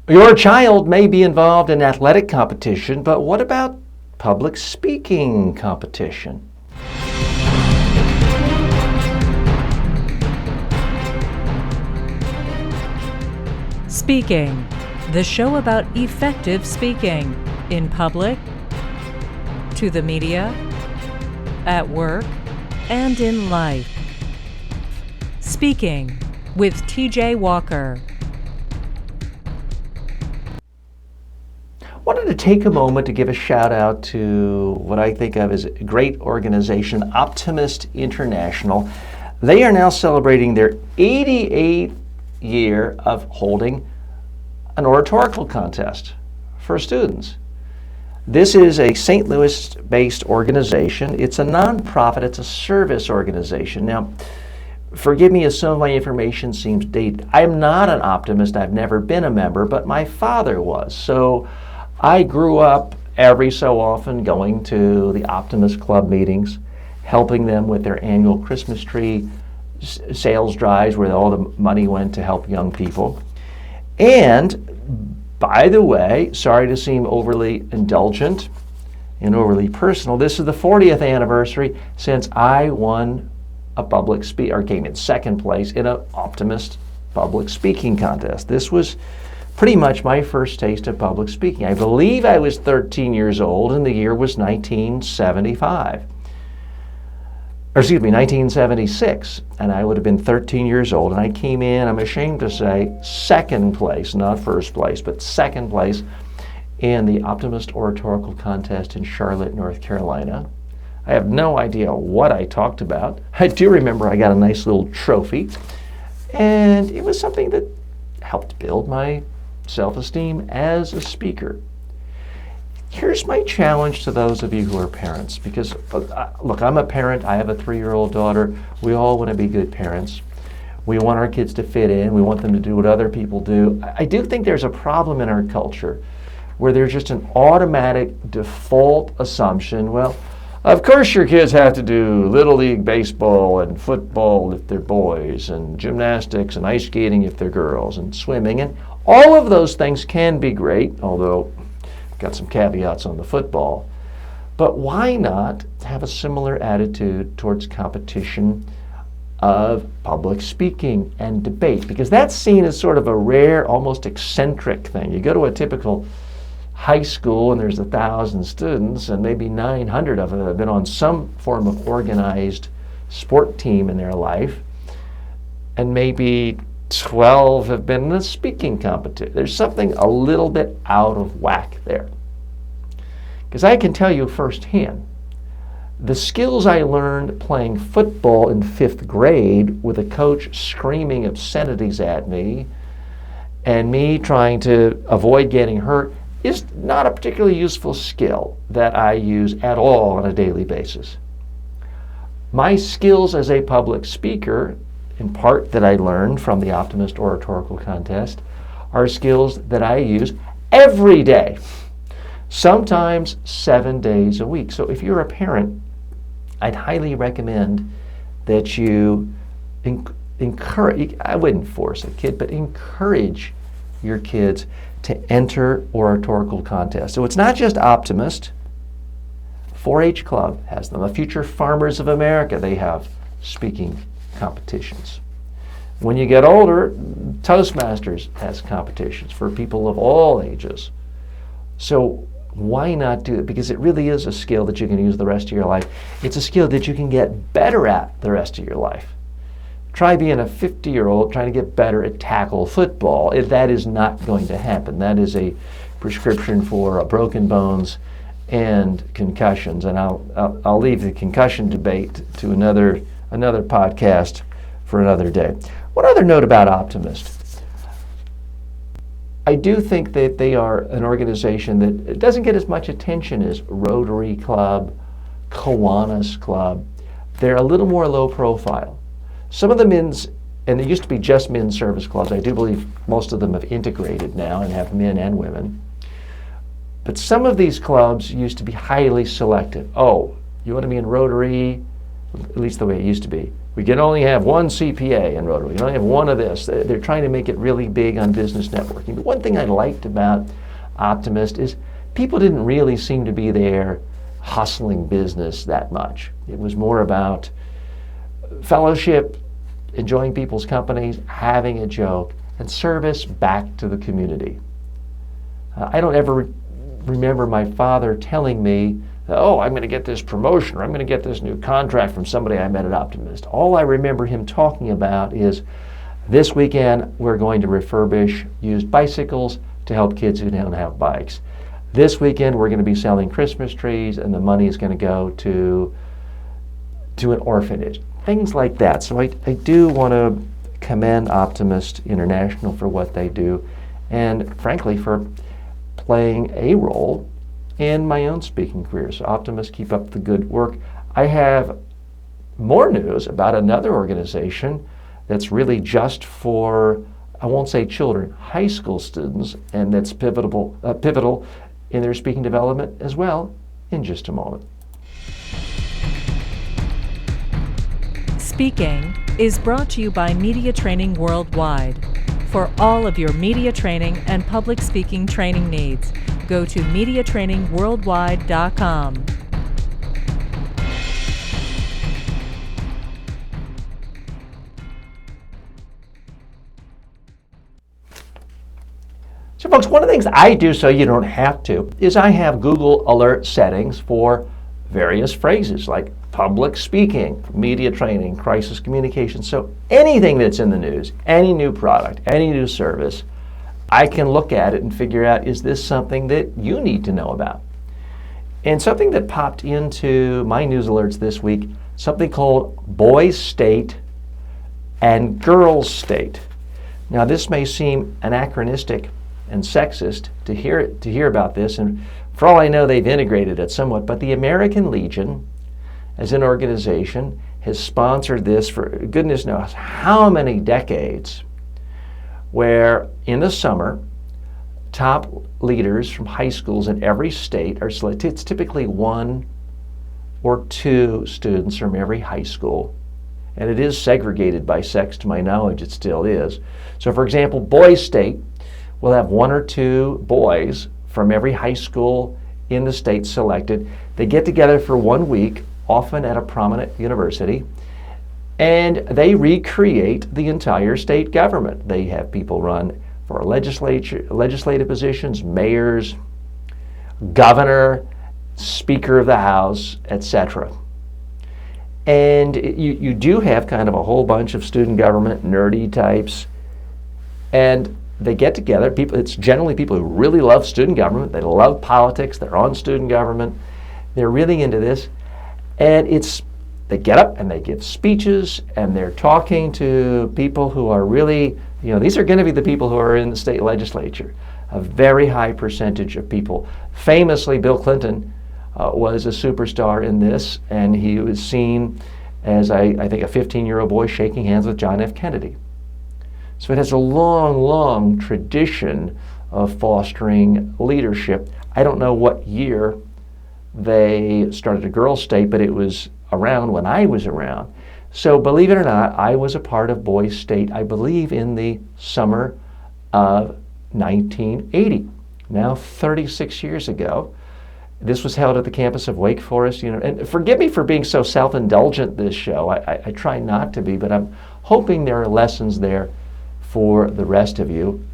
Your child may be involved in athletic competition, but what about public speaking competition? Speaking, the show about effective speaking in public, to the media, at work, and in life. Speaking with TJ Walker. Wanted to take a moment to give a shout out to what I think of as a great organization, Optimist International. They are now celebrating their 88th year of holding an oratorical contest for students. This is a St. Louis-based organization. It's a nonprofit. It's a service organization. Now, forgive me if some of my information seems dated. I'm not an optimist. I've never been a member, but my father was. So I grew up every so often going to the Optimist Club meetings, helping them with their annual Christmas tree sales drives where all the money went to help young people. And by the way, sorry to seem overly indulgent and overly personal, this is the 40th anniversary since I won a public speak or came in second place in an Optimist public speaking contest. This was pretty much my first taste of public speaking. I believe I was 13 years old and the year was 1975. Or excuse me, 1976, and I would have been 13 years old, and I came in, I'm ashamed to say, second place, not first place, but second place in the Optimist Oratorical Contest in Charlotte, North Carolina. I have no idea what I talked about. I do remember I got a nice little trophy, and it was something that helped build my self-esteem as a speaker. Here's my challenge to those of you who are parents, because look, I'm a parent. I have a 3-year-old daughter. We all want to be good parents. We want our kids to fit in. We want them to do what other people do. I do think there's a problem in our culture where there's just an automatic default assumption, well, of course your kids have to do Little League baseball and football if they're boys, and gymnastics and ice skating if they're girls, and swimming, and all of those things can be great, although got some caveats on the football. But why not have a similar attitude towards competition of public speaking and debate? Because that's seen as sort of a rare, almost eccentric thing. You go to a typical high school and there's 1,000 students and maybe 900 of them have been on some form of organized sport team in their life, and maybe 12 have been in a speaking competition. There's something a little bit out of whack there. Because I can tell you firsthand, the skills I learned playing football in 5th grade with a coach screaming obscenities at me and me trying to avoid getting hurt is not a particularly useful skill that I use at all on a daily basis. My skills as a public speaker, in part that I learned from the Optimist Oratorical Contest, are skills that I use every day, sometimes 7 days a week. So if you're a parent, I'd highly recommend that you encourage, I wouldn't force a kid, but encourage your kids to enter oratorical contests. So it's not just Optimist. 4-H Club has them. The Future Farmers of America, they have speaking competitions. When you get older, Toastmasters has competitions for people of all ages. So why not do it? Because it really is a skill that you can use the rest of your life. It's a skill that you can get better at the rest of your life. Try being a 50-year-old trying to get better at tackle football. That is not going to happen. That is a prescription for broken bones and concussions. And I'll leave the concussion debate to another podcast for another day. One other note about Optimist. I do think that they are an organization that doesn't get as much attention as Rotary Club, Kiwanis Club. They're a little more low profile. Some of the men's, and there used to be just men's service clubs. I do believe most of them have integrated now and have men and women. But some of these clubs used to be highly selective. Oh, you want to be in Rotary, at least the way it used to be. We can only have one CPA in Rotary. We can only have one of this. They're trying to make it really big on business networking. But one thing I liked about Optimist is people didn't really seem to be there hustling business that much. It was more about fellowship, enjoying people's companies, having a joke, and service back to the community. I don't ever remember my father telling me, oh, I'm going to get this promotion, or I'm going to get this new contract from somebody I met at Optimist. All I remember him talking about is, this weekend we're going to refurbish used bicycles to help kids who don't have bikes. This weekend we're going to be selling Christmas trees, and the money is going to go to an orphanage. Things like that. So I do want to commend Optimist International for what they do, and frankly for playing a role in my own speaking career. So Optimist, keep up the good work. I have more news about another organization that's really just for, I won't say children, high school students, and that's pivotal in their speaking development as well in just a moment. Speaking is brought to you by Media Training Worldwide. For all of your media training and public speaking training needs, go to MediaTrainingWorldwide.com. So folks, one of the things I do so you don't have to is I have Google alert settings for various phrases like public speaking, media training, crisis communication. So anything that's in the news, any new product, any new service, I can look at it and figure out, is this something that you need to know about? And something that popped into my news alerts this week, something called Boys State and Girls State. Now this may seem anachronistic and sexist to hear about this, and for all I know they've integrated it somewhat, but the American Legion as an organization has sponsored this for goodness knows how many decades, where in the summer, top leaders from high schools in every state are selected. It's typically 1 or 2 students from every high school, and it is segregated by sex, to my knowledge it still is. So for example, Boys State will have 1 or 2 boys from every high school in the state selected. They get together for 1 week, often at a prominent university, and they recreate the entire state government. They have people run for legislative positions, mayors, governor, speaker of the House, etc. And you do have kind of a whole bunch of student government nerdy types, and they get together. It's generally people who really love student government. They love politics. They're on student government. They're really into this. And they get up and they give speeches, and they're talking to people who are really, these are going to be the people who are in the state legislature. A very high percentage of people. Famously, Bill Clinton was a superstar in this, and he was seen as, I think, a 15-year-old boy shaking hands with John F. Kennedy. So it has a long, long tradition of fostering leadership. I don't know what year they started a girls' state, but it was around when I was around. So believe it or not, I was a part of Boys State, I believe, in the summer of 1980. Now 36 years ago. This was held at the campus of Wake Forest. And forgive me for being so self-indulgent this show. I try not to be, but I'm hoping there are lessons there for the rest of you,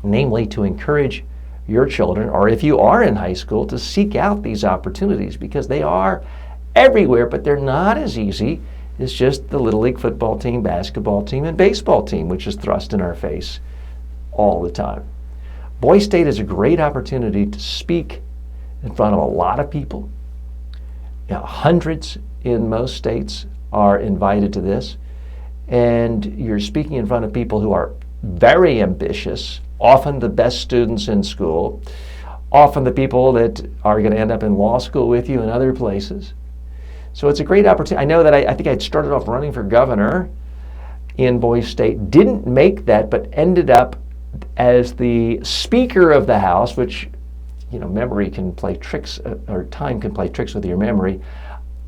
namely to encourage your children, or if you are in high school, to seek out these opportunities, because they are everywhere, but they're not as easy as just the Little League football team, basketball team, and baseball team, which is thrust in our face all the time. Boys State is a great opportunity to speak in front of a lot of people. Hundreds in most states are invited to this, and you're speaking in front of people who are very ambitious, often the best students in school, often the people that are going to end up in law school with you and other places. So it's a great opportunity. I know that I think I'd started off running for governor in Boys State, didn't make that, but ended up as the Speaker of the House, which, memory can play tricks, or time can play tricks with your memory.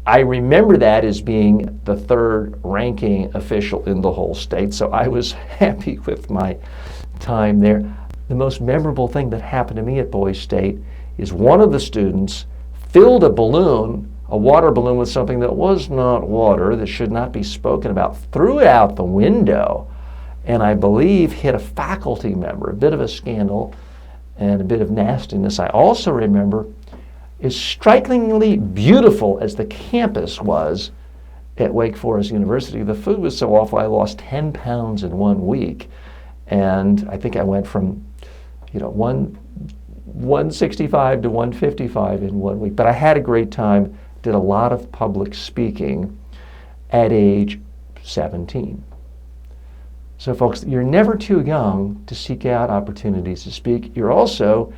I remember that as being the third ranking official in the whole state, so I was happy with my time there. The most memorable thing that happened to me at Boise State is one of the students filled a balloon, a water balloon with something that was not water, that should not be spoken about, threw it out the window, and I believe hit a faculty member, a bit of a scandal and a bit of nastiness. I also remember, as strikingly beautiful as the campus was at Wake Forest University, the food was so awful I lost 10 pounds in 1 week. And I think I went from 165 to 155 in 1 week. But I had a great time, did a lot of public speaking at age 17. So folks, you're never too young to seek out opportunities to speak. You're also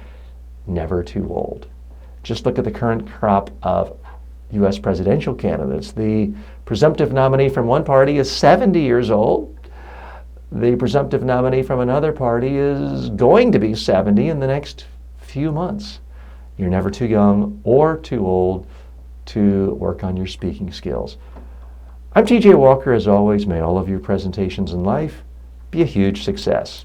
never too old. Just look at the current crop of U.S. presidential candidates. The presumptive nominee from one party is 70 years old. The presumptive nominee from another party is going to be 70 in the next few months. You're never too young or too old to work on your speaking skills. I'm T.J. Walker. As always, may all of your presentations in life be a huge success.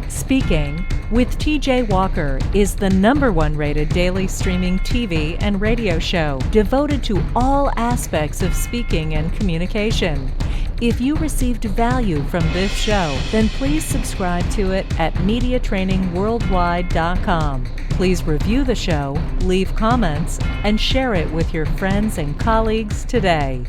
Speaking with T.J. Walker is the #1 rated daily streaming TV and radio show devoted to all aspects of speaking and communication. If you received value from this show, then please subscribe to it at MediaTrainingWorldwide.com. Please review the show, leave comments, and share it with your friends and colleagues today.